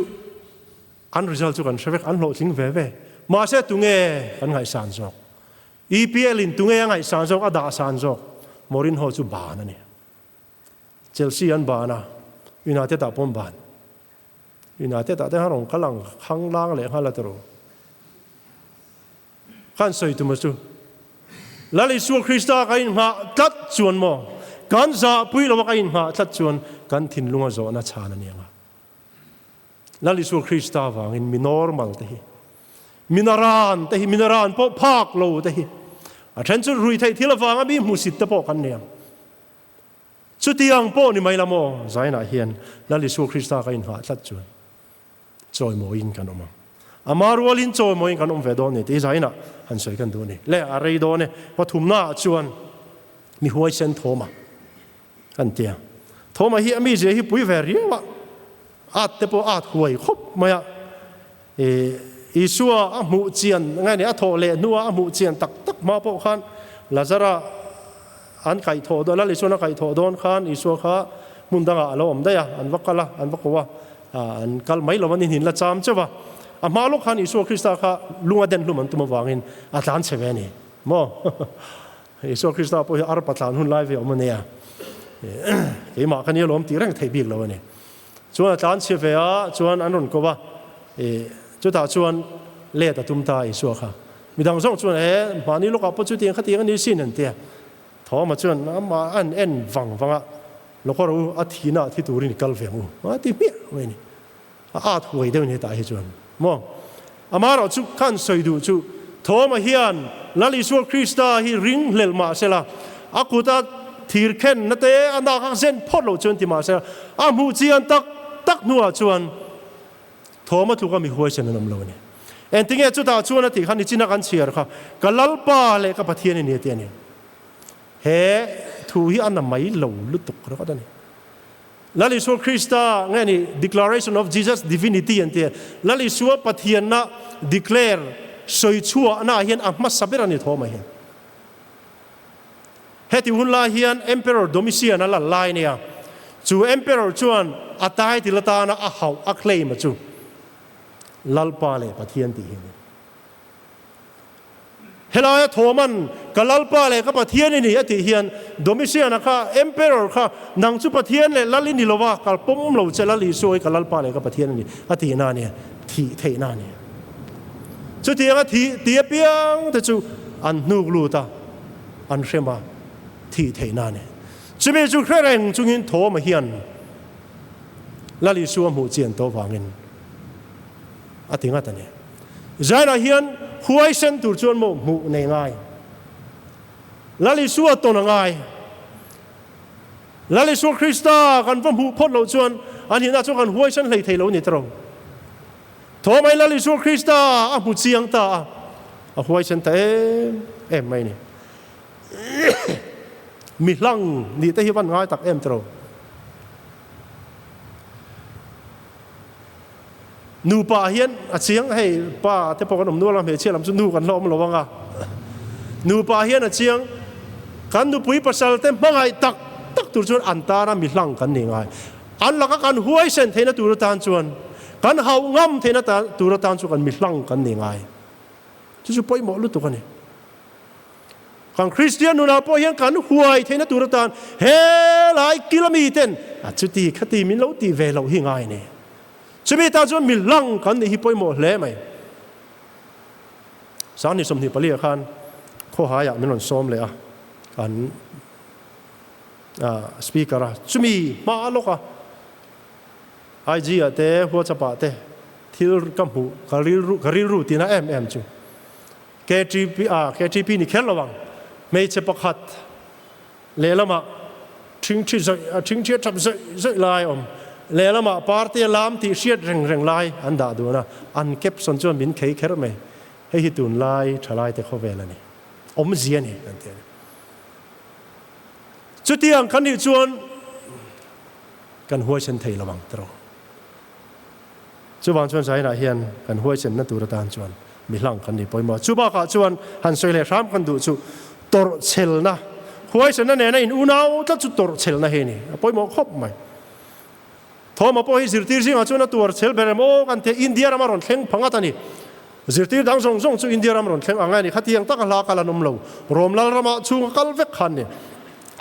an result chu kan shavek an lo thing ve ve ma se tu nge kan ngai san zo EPL in tu nge ngai san zo ada san zo morin ho chu ba na ni Chelsea an ba na United ta pom ban United ta te harong kalang khang lang le hala tro kan soi tu mu chu lali su Krista ka in ma tat chuan mo kan za pui lo ka in ma tat chuan kan thin lunga zo na chana ni nga lali su Krista wang in mi normal te hi minaran po phak lo te hi a then chu rui thai thil awang a mi mu sit te po kan niam chu tiang po ni mai lamo zaina hian lali su Krista ka in ha tat chuan choi mo in kan oma amarualin choi mo in kan om ve do ni ti zaina han soi kan do ni le a rei do ne pathum na chuan mi huai sen thoma kan tia thoma hi ami je hi pui ve riwa at te po at huai khop maya Isua a mu chian ngai ne a tho le nuwa a mu chian tak tak ma po khan Lazara an kai tho do la le sona kai tho don khan Isua kha mun danga alo om da ya an wakala an wakwa an kal mai lo man hin la cham chawa a ma lo khan Isua Krista kha lunga den lu man tuma wangin a tlan cheve ni mo Isua Krista po ar patlan hun live om ne ya e ma kan ye lom ti rang thai bik lo ni chuan tlan cheve a chuan an ron ko wa chu ta chuan le ta tum ta Isua kha mi dang song chuan ma ni lo ka po chu tiang kha tiang ni sin an tia tho ma chuan ma an en wanga lo ko ro a thina thi turin kal ve mu ma ti mi we ni a thuai de ni ta hi chuan mo amaro chu kan soi du chu tho ma hian lali su Krista hi ring hlel ma sela akuta thir khen na te anda ka zen phot lo chuan ti ma sela a mu chian tak nuwa chuan thoma tu ka mi huai sen nam lo ni en tinge chu ta chuan ti khan ni china kan chiar kha kalal pa le ka pathian ni te ni he thu hi an mai lo lutuk ra ka ni lali su Krista nge ni declaration of Jesus divinity and te lali su pathian na declare soi chua na hian a ma sabera ni thoma hian heti hun la hian emperor Domitian ala lai ne chu emperor chuan atai tilata na a hau a claim chu lalpa le pathian ti hin helaya thoman kalalpa le ka pathian ni ati hian Domitian kha emperor kha nang chu pathian le lali ni lowa kal pom lo chela li soi kalalpa le ka pathian ni ati na ne thi thei na ne chu ti nga thi ti piang te chu an nuk lu ta an shema thi thei na ne chu me chu khreng chungin thoma hian lali su mu chen to wangin atinga tane zaina hian huai sen tur chuan mo mu nei ngai lali su to na ngai lali su Krista kan vom hu phot lo chuan an hina chu kan huai sen lei thei lo ni tro tho mai lali su Krista a mu chiang ta a huai sen ta em mai ni mi hlang ni te hi van ngai tak em tro nu pa hian a chiang hei pa te pok an nu lam he chelam chu nu kan lom lowanga nu pa hian a chiang kan nu pui pasal te mangai tak tur chuan antara mi hlang kan ni ngai an laka kan huai sen theina tur tan chuan กันเฮางำเทนะตาตุรตานสุกันมิหลังกันนี่ไงจู่ๆไปหมดลุตุกันนี่กันคริสเตียนนุนาพอเห็นกันหวยเทนะตุรตานเฮหลายกิโลเมตรจุดที่ขัดที่มิลล์ที่เวลาหิงไงเนี่ยจะมีตาจวนมิหลังกันนี่ไปหมดเลยไหมสารนี่สมนิปลีกันข้อหาอยากมิลล์ซ้อมเลยกันสปีกเกอร์จะมีมาลูกไอจีเตะหัวจับเตะที่กัมพูกริรูตินะจูKGP นี่แค่ระวังไม่จะประคัดเลละมาทิ้งที่จับใจลายเลละมาปาร์ตี้ลามที่เชียดเร่งลายอันดาดูนะอันเก็บส่วนจวนบินแค่ไหมให้หิตุนลายทลายแต่เขาเวลานี่เสียนี่นั่นเองจุดที่อันคันที่จวนกันหัวเส้นไทยระวังตรอจุบันชวนใจน่ะเฮียนกันหัวเส้นนั่นตัวตานชวนมีหลังกันนี่ปอยมาจุบ้าก็ชวนหันสวยเลยซ้ำกันดูจุตรเชลนะหัวเส้นนั่นเนี่ยนะอินอุณาวจะจุตรเชลนะเฮนี่ปอยมาครบไหมทอมาปอยสิรตีสิงห์ชวนตัวเชลเบรโมกันเทอินเดียรามารอนเข่งพังอัตันนี่สิรตีดังส่งจุอินเดียรามารอนเข่งอ่างนี่ขัดยังตักลากัลนุ่มเหลวรวมลารามาชูกัลเวกขันนี่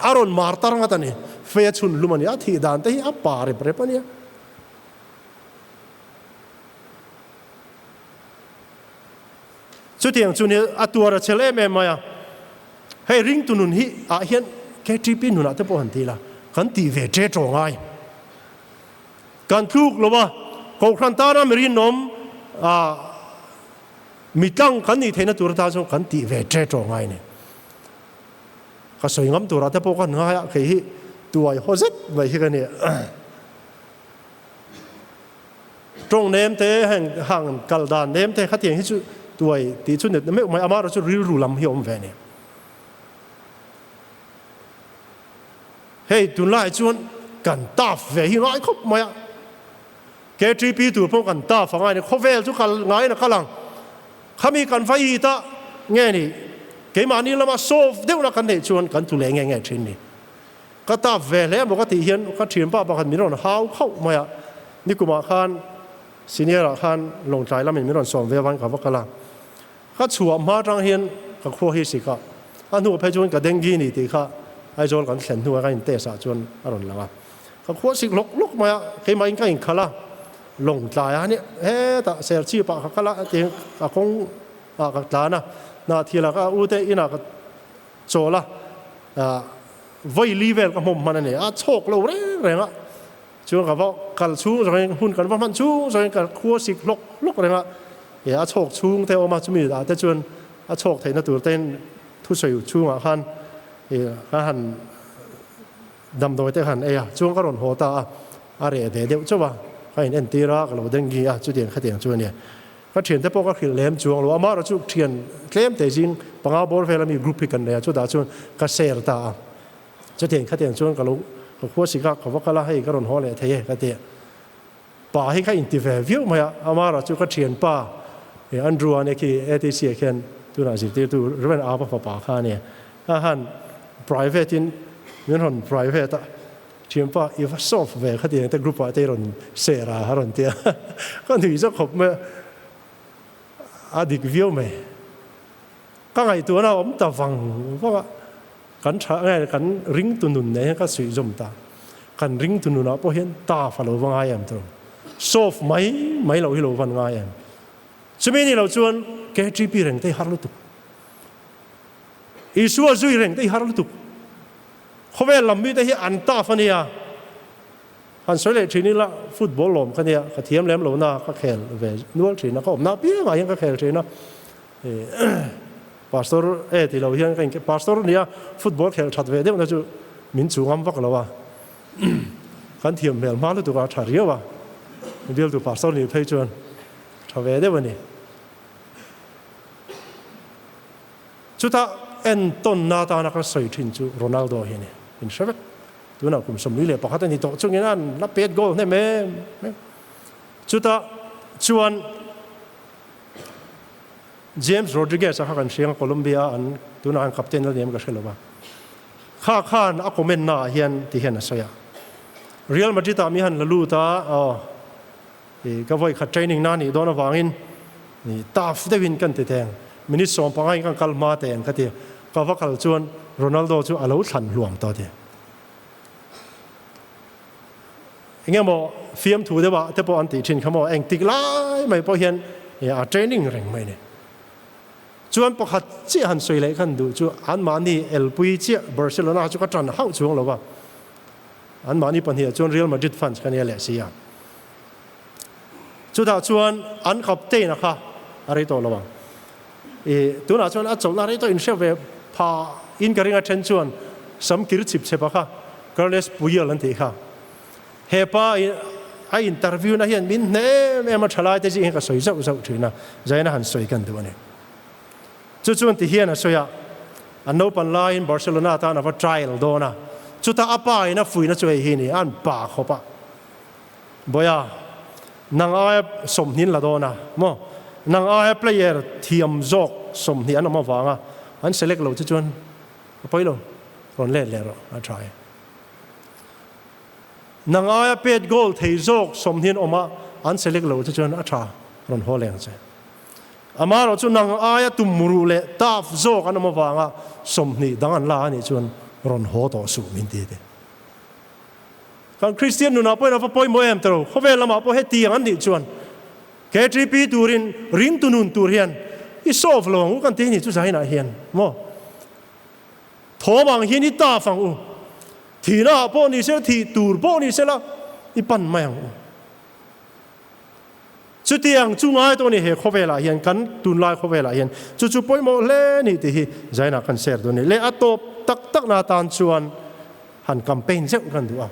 อารอนมาร์ตารังอัตันนี่เฟียชุนลุมันยาที่ด่านแต่ที่อัปปาริปเรปนี่จุดที่อย่างจุนี้ตัวเราเชลเล่มาให้ริงตุนุนฮีเห็นแค่ทริปนุนอาจจะพอหันทีละกันตีเวเจตรงไงกันทุกหรือว่าโคครันตารามิรินนมมีตั้งกันนี่เทนตัวตาจงกันตีเวเจตรงไงเนี่ยก็สวยงามตัวเราจะพอกันง่ายแค่ตัวโฮเซตไว้ที่กันเนี่ยตรงเนมเตะห่างกัลดานเนมเตะขัดเตียงที่สุดตัวที่ชุดเนี่ยไม่อามาเราจะริ้วลำเหี่ยวมันแฝงเนี่ยเฮ้ยตุนไล่ชวนกันตาเวหิง่ายครบไหมแกทริปตัวพวกกันตาฟังไงเนี่ยเขาเวลทุกกันง่ายนะข้างหลังเขามีกันไฟตาเงี้ยนี่เกี่ยมานี่เรามาโซฟเดี๋ยวนักกันเนี่ยชวนกันตุเล่เงี้ยๆชิ้นนี่ก็ตาเวลแล้วบอกว่าที่เห็นก็เทียนป้าบอกกันมีรอนหาวเข้าไหมนี่กูมาขันซีเนียร์ขันลงใจแล้วมีรอนสองเววันกับว่ากันละก็ชัวมาจังเห็นก็ครัวเฮสิก็อันนู้นไปจวนกับเด้งกีนี่ตีค่ะไอ้จวนกันเขียนหัวกันเตะสะจวนอารมณ์ละก็ครัวสิลุกมาเคยมาอินก็อินขละลงใจอันนี้แต่เสียชีพปะขละเตียงก็คงก็ตานะนาทีละก็อุเตอินะก็โจละไว้ลีเวลกับผมมันนี่โชคเราเรื่องอะจวนกับว่ากันชูจนหุ่นกันว่ามันชูจนกันครัวสิลุกอะไรมาโชคชุ่งแต่ออกมาจะมีแต่จวนโชคเทนตัวเต้นทุสอยู่ชุ่งหันหันดำโดยแต่หันช่วงก็หล่นหัวตาอะไรเดี๋ยวจ้าว่าใครเอ็นตีรักเราเด้งกีจุดเดียนขัดเดียนจวนเนี่ยก็เทียนแต่พวกก็คือเลี้ยมจวงหรือว่ามาเราจุดเทียนเลี้ยมแต่จริงปังอาบอลเวลามีกรุ๊ปกันเนี่ยจุดดาจวนก็เซอร์ตาจุดเดียนขัดเดียนจวนก็รู้ก็ขั้วสิกะเขาว่าก็ละให้ก็หล่นหัวเลยเทียก็เดียป่าให้เขาอินทิเววิวมาอามาเราจุดก็เทียนป่าอันรัวเนี่ยคือATCเขียนตัวนั้นสิตัวเรื่องอาบป่าข้าเนี่ยหัน private นี่เหมือนหัน private เทียมป่าอีฟซอฟต์แวร์เขาเดียงแต่กรุ๊ปว่าแต่หล่นเสราหล่นเดียก็ถือจะขบเมื่ออดีตวิวไหมก็ไงตัวเราผมตาฟังเพราะว่ากันช้าไงกันริงตุนุนเนี่ยก็สุยจมตากันริงตุนุนอ่ะพอเห็นตาฟังเราว่าไงอย่างตรงซอฟต์ไหมเราให้เราฟังไงอย่างสมัยนี้เราชวนแกจีพีเร่งได้ฮาร์ลุตุกอิสุอาจุยเร่งได้ฮาร์ลุตุกเขาเวลลำมีได้ที่อันตาฟันเนี่ยอันสวยเลยทีนี้ละฟุตบอลลมกันเนี่ยกระเทียมแหลมหลวนาก็แข่งเวนวลทีนะก็น่าเปี้ยมายังก็แข่งทีนะพาสตอร์ที่เราเห็นกันพาสตอร์เนี่ยฟุตบอลแข่งชัดเวเดี๋ยวมันจะมินจูงามวักแล้วว่ากันเทียมแหลมมาแล้วตัวก็ชัดเยอะว่าเดี๋ยวตัวพาสตอร์นี่เพย์จวนชัดเวเดี๋ยววันนี้จุดเอ็นต้นนาตานักสวยทิ้งจูโรนัลโดเห็นเนี่ยเป็นเชฟตัวนั้นผมสมมุติเลยปกตินี่ตัวช่วงนี้นั่นนับเป็ดโกลเนี่ยแม่จุดชวนเจมส์โรดริเกสข้ากันเชียงโคลอมเบียอันตัวนั้นกัปตันแล้วเนี่ยมันก็เชื่อเลยว่าข้าอักคอมเมนต์น่าเห็นที่เห็นนะสยามเรียลมาดริดมีหันละลูตา ก็ไว้ขัด training นั่นนี่โดนวางอินนี่ตาฟได้วินกันแต่แทงมินิสองปังไงกันกัลมาแต่งก็เดียก็ว่ากัลจวนโรนัลโดจูอาลูสันหลวงต่อเดียเงี้ยโมฟิล์มถูได้ว่าแต่พออันติชินเขาบอกเองติกไล่ไม่พอเห็นอย่า training แรงไม่เนี่ยจวนประคัดเจ้าหันสวยเลยกันดูจูอันมานี่เอลปุยเจ้าบาร์เซโลนาจูก็จันห้างช่วงแล้วว่าอันมานี่ปัญหาจวนเรียลมาดริดฟันส์กันเนี่ยแหละสิอ่ะจุดจวนอันขับเต้นะคะอะไรตัวระวังตัวน่ะจวนอันจบอะไรตัวอินเชฟเวพาอินการิงาเชนจวนสมกิริชิบเชปะค่ะก็เลยปุยลันทีค่ะเฮป้าไออินเตอร์วิวนะเห็นมินเน่แม่มาฉลาดแต่จริงก็สวยจังถือนะใจน่าหันสวยกันตัวนี้จุดจวนที่เห็นนะสวยอันโนปันไลน์บาร์เซโลนาตานะว่า trial โดนะจุดที่อาป้ายนะฟุยนะสวยเห็นนี่อันป่าเขาปะบ่ยานางอาสมนินละโดนะมั้งนางอาเพลเยอร์ทีมจอกสมนินอันนั้นมาฟังอ่ะอันเสล็กเราจะจวนไปเลยรอนเล่เลยเราอ่ะ try นางอาเป็ดโกลที่จอกสมนินออกมาอันเสล็กเราจะจวนอ่ะ try รอนหัวแรงใช่อามาเราจวนนางอาตุมรูเล่ตาฟจอกอันนั้นมาฟังอ่ะสมนิดังอันลานี่จวนรอนหัวต่อสู้มินดีเดการคริสเตียนนุนาป่วยนะป่วยมวยเอ็มตรูเขาเวลามาป่วยให้ตีอันนี้ชวนแค่3 ปีตูรินรินตุนุนตูเรียนอีโซฟลงกันตีนี่จุดใจน่าเห็นมั้งทอบางเห็นอีตาฟังทีน่าป่วยนี่เสียทีตูร์ป่วยนี่เสียละอีปั่นไม่เอาจุดที่ยังจุงไอ้ตัวนี้เหเขาเวลาเห็นกันตุนลายเขาเวลาเห็นจุดป่วยมเล่นี่ที่ใจน่ากันเสียตัวนี้เล่อัตโตตักนาตานชวนหันแคมเปญเจ้ากันดูอ่ะ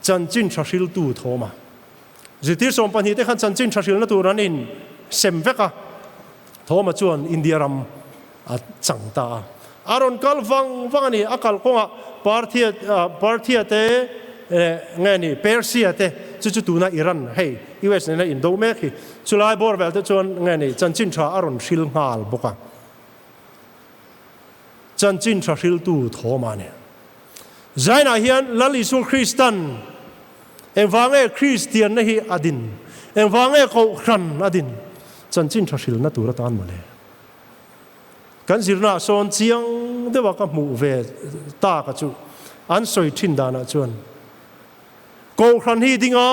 จันจินชาชิลตูโทมาจิติสมปัญหิตขันจันจินชาชิลนั่นตัวนั้นอินเซมเวกะโทมาจวนอินเดียรัมจังตาอารอนกัลฟังนี่อากาลคงอ่ะปาร์ตี้เตไงนี่เปอร์เซียเตจุดตัวนั้นอิรันเฮ้ยยูเอสเนี่ยอินโดเมกิจุลัยบอร์เวลเตจวนไงนี่จันจินชาอารอนชิลงาลบุกะจันจินชาชิลตูโทมาเนี่ยใจน่าเห็นลลิสุคริสตันเอ็งฟังคริสเตียนนี่อดินเอ็งฟังเขาครันอดินจันจินชาชิลนั่นตัวรัตานมาเลยกันสิรนาโซนเชียงเดี๋ยวว่ากับหมู่เวตากระจุอันสวยทินดานะชวนเขาครันฮีดิ้งอ่ะ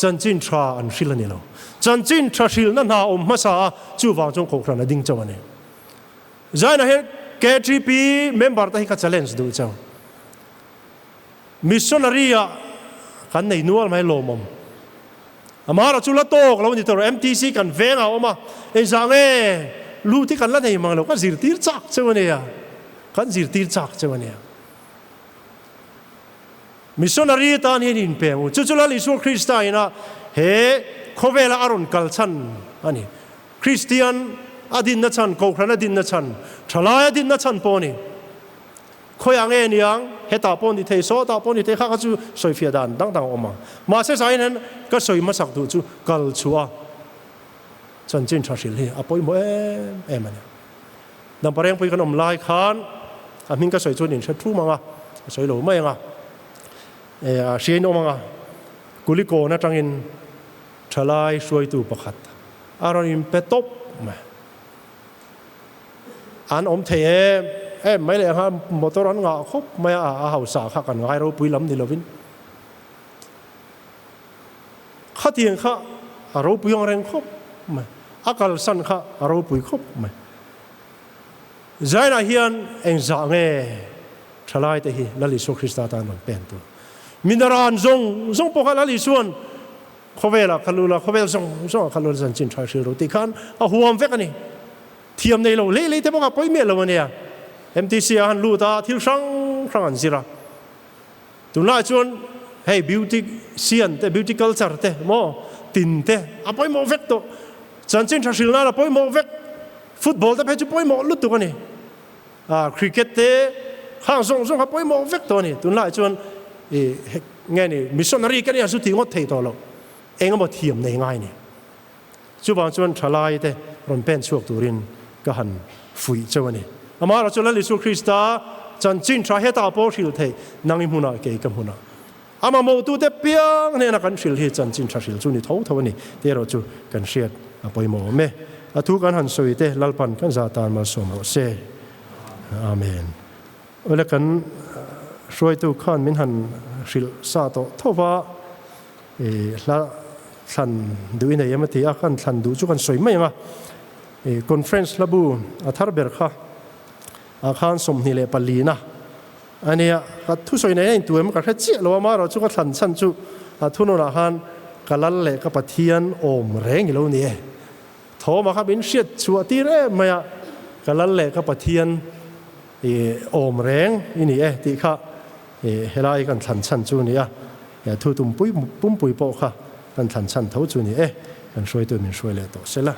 จันจินชาอันชิลนี่เราจันจินชาชิลนั่นหามาซาจูฟังจงเขาครันอดิ้งเจ้าวันนี้ใจน่าเห็นKGP เมมเบอร์ที่เขา challenge ดูเจ้ามิชชันนารีอ่ะกันในนัวไม่ลมอามาเราจุลโตกเราเนี่ยตัว MTC กันเวงเอามาไอ้สังรู้ที่กันละเนี่ยมังเราก็สิรตีจักเจ้าเนี่ยกันสิรตีจักเจ้าเนี่ยมิชชันนารีตอนนี้นินเปมจุลลิสุคริสต์นะเฮ้เขาเวลาอารมณ์กัลชันอันนี้คริสเตียนอดินนัชันโคครันอดินนัชันทลายอดินนัชันปอนี่คอยอย่างนี้ยังเหตุผลที่เทโซตาผลที่เทข้าก็จูสวยเฟียดันดังออกมาเสียใจนั้นก็สวยมาสักดูจูกัลชัวจันจินชาชิลีอ่ะปอยโมมันดังประเด็นไปขนมลายคันอ่ะมิงก็สวยจนเห็นชัดทุ่มังอ่ะสวยหล่อไม่ยังอ่ะเชียนอมังอ่ะกุลิโกนะจังอินทลายสวยตู่ประคัดอารมณ์เป็ดตบมาอันอมเทไม่เลยครับมอเตอร์รันงาครบไม่เอาสาขากันไงเราปุยล้ำนี่เราวินข้าเทียงข้าเราปุยยังแรงครบไม่อากาศสั่นข้าเราปุยครบไม่ใจน่าเฮียนเอ็งจ่าเง่ทลายแต่ฮีลลิสุคริสต์ตานมันเป็นตัวมินารานซงพวกลลิส่วนเขาเวลาเขาเขาเวลาซงเขาสันจินทรายชื่อเราตีขันเอาหัวมันเวกันนี่เทียมในเราเล่ๆแต่พวกเขาปุยเมียเราเนี่ยMTC ฮันลูตาทิลช่างอันสิระตุน่าชวนให้ beauty เซียนแต่ beauty culture แต่โมตินแต่อะปอยโมเวกตัวจันจินชาชิลน่าละปอยโมเวกฟุตบอลแต่เพจปอยโมลุตัวกันนี่คริกเก็ตแต่ข้างส่งอะปอยโมเวกตัวนี่ตุน่าชวนไงนี่มิชชันนารีกันนี่สุดที่งดเทตัวเราเองก็มาเทียมในง่ายนี่จุบางชวนทลายแต่รอนเป็นช่วงตุรินก็หันฟุยเจ้าวันนี้อามาเราจะเล่นลิสุคริสต์จันจินทราเหตุอาโปชิลเทนังอิมุนาเกย์กัมมุนา อามาโมตุเตเปียงเนี่ยนะกันสิลที่จันจินทรัสิลจุนี่เท่านี่เดี๋ยวเราจูกันเสียดไปโมเมทุกันหันสวยเตลัลปันกันซาตานมาสมโรเซอาเมนเวลากันช่วยตัวขันมินหันสิลซาโตทว่าละทันดูอินเดียมาที่อากันทันดูจุกันสวยไหมมาคอนเฟรนซ์ละบูอาทาร์เบิร์ค่ะอาคารสมนิเลปลีนะอันนี้ก็ทุสวยในตัวมันก็แค่เจี๊ยบเราว่ามาเราจุกันทันชั้นจุทุนนอาคารกัลัลเล่กับปะเทียนโอมแรงอยู่แล้วนี่โทมาครับอินเชียดชัวตีเร่มากัลัลเล่กับปะเทียนโอมแรงอินี่ที่ข้าเฮลัยกันทันชั้นจุนี่ทุตุ่มปุ้ยโปค่ะกันทันชั้นเท่าจุนี่กันช่วยตัวมันช่วยเลยตัวเสร็จละ